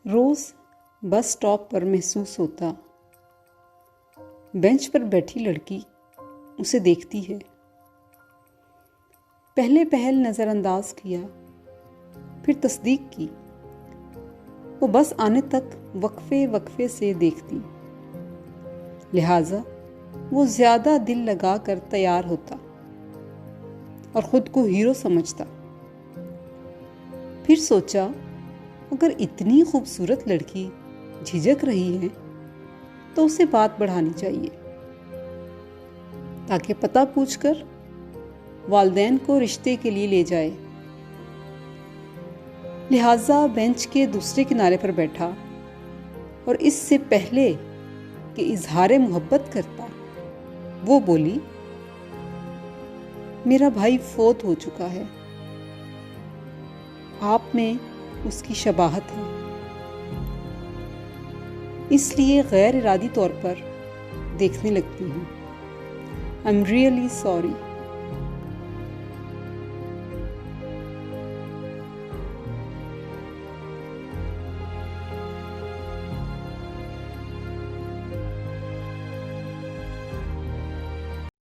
रोज़ bus stop पर महसूस होता। बेंच पर बैठी लड़की उसे देखती है। पहले पहल नज़रअंदाज किया, फिर तस्दीक की। वो बस आने तक वक्फे वक्फे से देखती, लिहाजा वो ज़्यादा दिल लगा कर तैयार होता और ख़ुद को हीरो समझता। फिर सोचा, अगर इतनी खूबसूरत लड़की झिझक रही है तो उसे बात बढ़ानी चाहिए ताकि पता पूछकर वालिदैन को रिश्ते के लिए ले जाए। लिहाजा बेंच के दूसरे किनारे पर बैठा और इससे पहले कि इजहार मोहब्बत करता, वो बोली, मेरा भाई फौत हो चुका है। आप में उसकी शबाहत है, इसलिए गैर इरादी तौर पर देखने लगती हूँ। I am really sorry.